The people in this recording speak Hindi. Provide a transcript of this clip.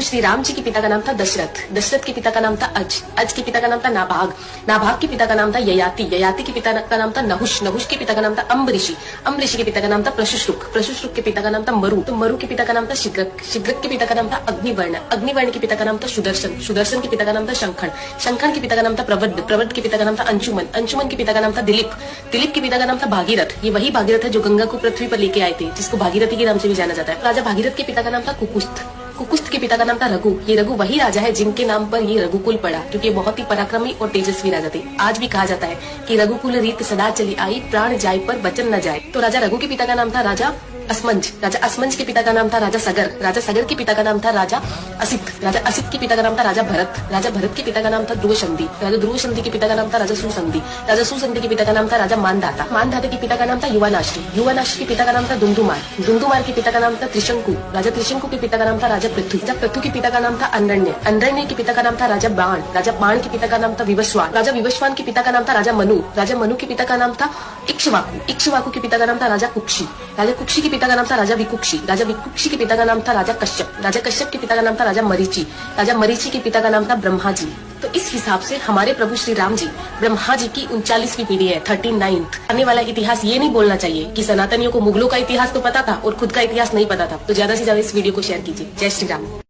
प्रभु श्री राम जी के पिता का नाम था दशरथ, दशरथ के पिता का नाम था अज, अज के पिता का नाम था नाभाग, नाभाग के पिता का नाम था ययाति, ययाति के पिता का नाम था नहुष, नहुष के पिता का नाम था अम्बऋषि, अम्बऋषि के पिता का नाम था प्रशुश्रुक, प्रशुश्रुक के पिता का नाम था मरु, तो मरु के पिता का नाम था शिग्रक, शिग्रक के पिता का नाम था अग्निवर्ण, अग्निवर्ण के पिता का नाम था सुदर्शन, सुदर्शन के पिता का नाम था शंखन, शंखन के पिता का नाम था प्रवद्ध, प्रवद्ध के पिता का नाम था अंशुमन, अंशुमन के पिता का नाम था दिलीप, दिलीप के पिता का नाम था भागीरथ, ये वही भागीरथ है जो गंगा को पृथ्वी पर लेके आए थे, जिसको भागीरथी के नाम से भी जाना जाता है। राजा भागीरथ के पिता का नाम था कुकुस्थ, कुकुस्थ के पिता का नाम था रघु, ये रघु वही राजा है जिनके नाम पर ये रघुकुल पड़ा, क्योंकि ये बहुत ही पराक्रमी और तेजस्वी राजा थे। आज भी कहा जाता है कि रघुकुल रीत सदा चली आई, प्राण जाए पर वचन न जाए। तो राजा रघु के पिता का नाम था राजा असमंज, राजा असमंज के पिता का नाम था राजा सगर, राजा सगर के पिता का नाम था राजा असित, राजा असित के पिता का नाम था राजा भरत, राजा भरत के पिता का नाम था ध्रुवसंधि, राजा ध्रुवसंधि के पिता का नाम था राजा सुसंधि, राजा सुसंधि के पिता का नाम था राजा मानधाता, मानधाता के पिता का नाम था युवानाश्री, युवानाश्री के पिता का नाम था दुंदुमार, दुंदुमार के पिता का नाम था त्रिशंकु, राजा त्रिशंकु के पिता का नाम था राजा पृथु, राजा पृथु के पिता का नाम था अंडण्य, अंडण्य के पिता का नाम था राजा बाण, राजा बाण के पिता का नाम था विवस्वान, राजा विवस्वान के पिता का नाम था राजा मनु, राजा मनु के पिता का नाम था इक्ष्वाकु, इक्ष्वाकु के पिता का नाम था राजा कुक्षी, राजा कुक्षी के पिता का नाम था राजा विकुक्षी, राजा विकुक्षी के पिता का नाम था राजा कश्यप, राजा कश्यप के पिता का नाम था राजा मरीचि, राजा मरीचि के पिता का नाम था ब्रह्मा जी। तो इस हिसाब से हमारे प्रभु श्री राम जी ब्रह्मा जी की 39वीं पीढ़ी है, 39th। आने वाला इतिहास ये नहीं बोलना चाहिए कि सनातनियों को मुगलों का इतिहास तो पता था और खुद का इतिहास नहीं पता था। तो ज्यादा से ज्यादा इस वीडियो को शेयर कीजिए। जय श्री राम।